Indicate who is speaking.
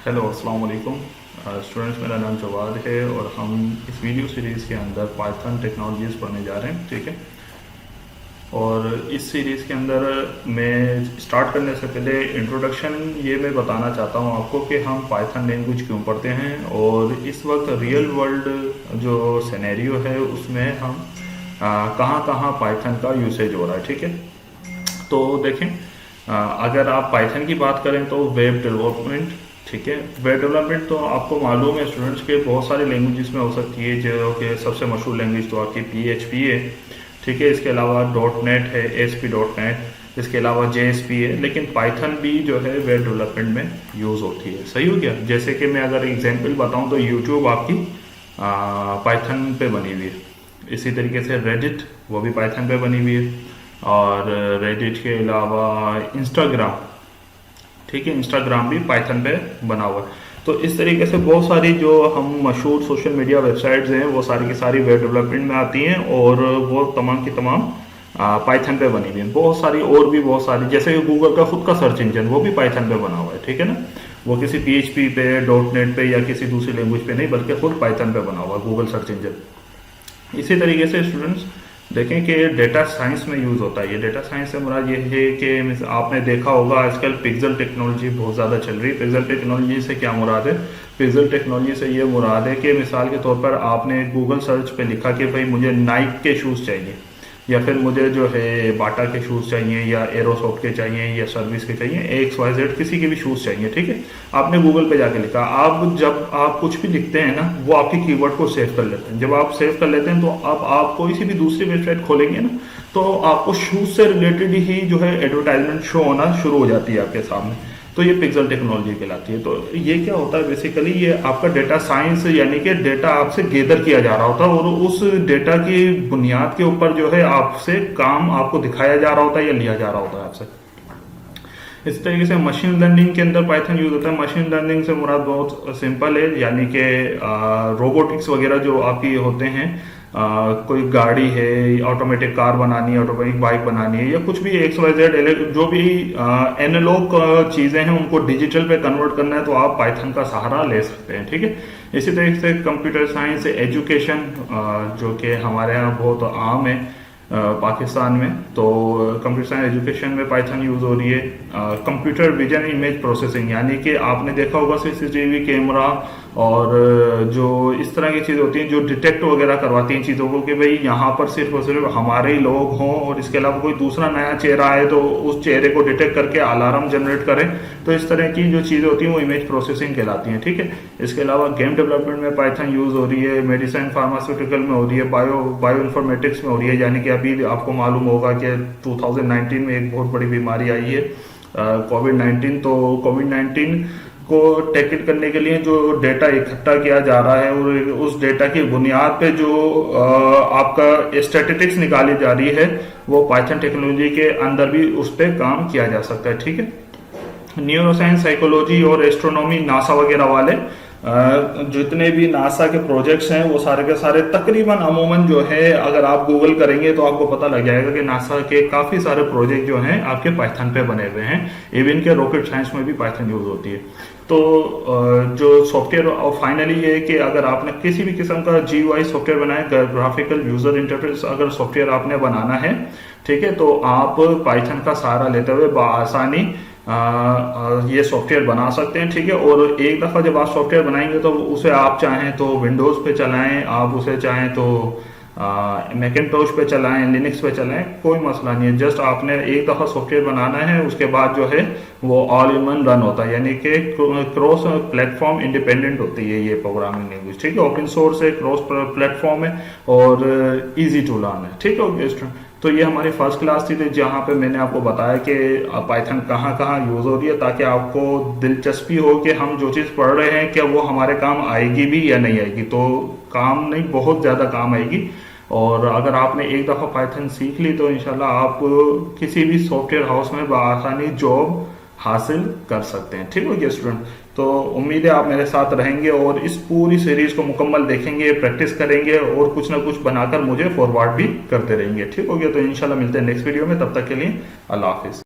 Speaker 1: Hello अस्सलाम वालेकुम students, मेरा नाम जवाद है और हम इस वीडियो सीरीज़ के अंदर पाइथन टेक्नोलॉजीज़ पढ़ने जा रहे हैं। ठीक है, और इस सीरीज़ के अंदर मैं स्टार्ट करने से पहले इंट्रोडक्शन ये मैं बताना चाहता हूँ आपको कि हम पाइथन लैंग्वेज क्यों पढ़ते हैं और इस वक्त रियल वर्ल्ड जो सिनेरियो है उसमें हम कहाँ कहाँ पाइथन का यूसेज हो रहा है। ठीक है, तो देखें, अगर आप पाइथन की बात करें तो वेब डेवलपमेंट, ठीक है, वेब डेवलपमेंट तो आपको मालूम है स्टूडेंट्स के बहुत सारे लैंग्वेजेस में हो सकती है, जो कि सबसे मशहूर लैंग्वेज तो आपकी PHP है। ठीक है, इसके अलावा .NET है, ASP.NET, इसके अलावा JSP है, लेकिन पाइथन भी जो है वेब डेवलपमेंट में यूज़ होती है। सही हो गया। जैसे कि मैं अगर एग्जांपल बताऊं तो यूट्यूब आपकी पाइथन पे बनी हुई है। इसी तरीके से रेडिट वो भी पाइथन पे बनी हुई है, और रेडिट के अलावा इंस्टाग्राम, ठीक है, इंस्टाग्राम भी पाइथन पे बना हुआ है। तो इस तरीके से बहुत सारी जो हम मशहूर सोशल मीडिया वेबसाइट्स हैं वो सारी की सारी वेब डेवलपमेंट में आती हैं और वो तमाम की तमाम पाइथन पे बनी हुई हैं। बहुत सारी और भी बहुत सारी, जैसे कि गूगल का खुद का सर्च इंजन वो भी पाइथन पे बना हुआ है। ठीक है ना, वो किसी PHP पे, .NET पे या किसी दूसरी लैंग्वेज पे नहीं, बल्कि खुद पाइथन पे बना हुआ है गूगल सर्च इंजन। इसी तरीके से स्टूडेंट्स देखें कि डेटा साइंस में यूज़ होता है। ये डेटा साइंस से मुराद ये है कि आपने देखा होगा आजकल पिक्सल टेक्नोलॉजी बहुत ज़्यादा चल रही है। पिक्सल टेक्नोलॉजी से क्या मुराद है? पिक्सल टेक्नोलॉजी से ये मुराद है कि मिसाल के तौर पर आपने गूगल सर्च पे लिखा कि भाई मुझे नाइक के शूज़ चाहिए, या फिर मुझे जो है बाटा के शूज़ चाहिए, या एरोसॉफ्ट के चाहिए, या सर्विस के चाहिए, XYZ किसी के भी शूज़ चाहिए। ठीक है, आपने गूगल पे जाके लिखा। आप जब आप कुछ भी लिखते हैं ना, वो आपके कीवर्ड को सेव कर लेते हैं। जब आप सेव कर लेते हैं तो अब आप कोई सी भी दूसरी वेबसाइट खोलेंगे ना, तो आपको शूज़ से रिलेटेड ही जो है एडवर्टाइजमेंट शो होना शुरू हो जाती है आपके सामने। तो ये पिक्सल टेक्नोलॉजी कहलाती है। तो ये क्या होता है बेसिकली, ये आपका डेटा साइंस, यानी कि डेटा आपसे गैदर किया जा रहा होता है और उस डेटा की बुनियाद के ऊपर जो है आपसे काम आपको दिखाया जा रहा होता है या लिया जा रहा होता है आपसे। इस तरीके से मशीन लर्निंग के अंदर पाइथन यूज होता है। मशीन लर्निंग से मुराद बहुत सिंपल है, यानी कि रोबोटिक्स वगैरह जो आपकी होते हैं, कोई गाड़ी है, ऑटोमेटिक कार बनानी है, ऑटोमेटिक बाइक बनानी है, या कुछ भी XYZ जो भी एनालॉग चीज़ें हैं उनको डिजिटल पे कन्वर्ट करना है, तो आप पाइथन का सहारा ले सकते हैं। ठीक है, इसी तरीके से कंप्यूटर साइंस एजुकेशन, जो कि हमारे यहाँ बहुत आम है पाकिस्तान में, तो कंप्यूटर साइंस एजुकेशन में पाइथन यूज़ हो रही है। कंप्यूटर विजन इमेज प्रोसेसिंग, यानी कि आपने देखा होगा CCTV कैमरा और जो इस तरह की चीज़ें होती हैं जो डिटेक्ट वगैरह करवाती हैं चीज़ों को, कि भाई यहाँ पर सिर्फ और सिर्फ हमारे ही लोग हों, और इसके अलावा कोई दूसरा नया चेहरा आए तो उस चेहरे को डिटेक्ट करके अलार्म जनरेट करें। तो इस तरह की जो चीज़ें होती हैं वो इमेज प्रोसेसिंग कहलाती हैं। ठीक है, इसके अलावा गेम डेवलपमेंट में पाइथन यूज़ हो रही है, मेडिसिन फार्मास्यूटिकल में हो रही है, बायो इन्फॉर्मेटिक्स में हो रही है। यानी कि अभी आपको मालूम होगा कि 2019 में एक बहुत बड़ी बीमारी आई है कोविड-19। तो कोविड-19 को टैकल करने के लिए जो डेटा इकट्ठा किया जा रहा है और उस डेटा की बुनियाद पे जो आपका स्टैटिस्टिक्स निकाली जा रही है, वो पाइथन टेक्नोलॉजी के अंदर भी उस पर काम किया जा सकता है। ठीक है, न्यूरो साइंस, साइकोलॉजी और एस्ट्रोनॉमी, नासा वगैरह वाले जितने भी नासा के प्रोजेक्ट्स हैं वो सारे के सारे तकरीबन अमूमन जो है, अगर आप गूगल करेंगे तो आपको पता लग जाएगा कि नासा के काफ़ी सारे प्रोजेक्ट जो हैं आपके पाइथन पे बने हुए हैं। इवन के रॉकेट साइंस में भी पाइथन यूज़ होती है। तो जो सॉफ्टवेयर, और फाइनली ये है कि अगर आपने किसी भी किस्म का GUI सॉफ्टवेयर बनाया, ग्राफिकल यूज़र इंटरफेस अगर सॉफ्टवेयर आपने बनाना है, ठीक है, तो आप पाइथन का सहारा लेते हुए बआसानी ये सॉफ्टवेयर बना सकते हैं। ठीक है, और एक दफ़ा जब आप सॉफ्टवेयर बनाएंगे तो उसे आप चाहें तो विंडोज़ पे चलाएं, आप उसे चाहें तो मैकिन्टोश पे चलाएं, लिनक्स पे चलाएं, कोई मसला नहीं है। जस्ट आपने एक दफ़ा सॉफ्टवेयर बनाना है, उसके बाद जो है वो ऑल इन वन रन होता है, यानी कि क्रॉस प्लेटफॉर्म इंडिपेंडेंट होती है ये प्रोग्रामिंग लैंग्वेज। ठीक है, ओपन सोर्स है, क्रॉस प्लेटफॉर्म है और ईजी टू लर्न है। ठीक है, तो ये हमारी फर्स्ट क्लास थी जहाँ पे मैंने आपको बताया कि पाइथन कहाँ कहाँ यूज़ हो रही है, ताकि आपको दिलचस्पी हो कि हम जो चीज़ पढ़ रहे हैं क्या वो हमारे काम आएगी भी या नहीं आएगी। तो काम नहीं, बहुत ज़्यादा काम आएगी। और अगर आपने एक दफ़ा पाइथन सीख ली तो इंशाल्लाह आप किसी भी सॉफ्टवेयर हाउस में बआसानी जॉब हासिल कर सकते हैं। ठीक हो गया स्टूडेंट, तो उम्मीद है आप मेरे साथ रहेंगे और इस पूरी सीरीज को मुकम्मल देखेंगे, प्रैक्टिस करेंगे और कुछ ना कुछ बनाकर मुझे फॉरवर्ड भी करते रहेंगे। ठीक हो गया, तो इंशाल्लाह मिलते हैं नेक्स्ट वीडियो में। तब तक के लिए अल्लाह हाफिज़।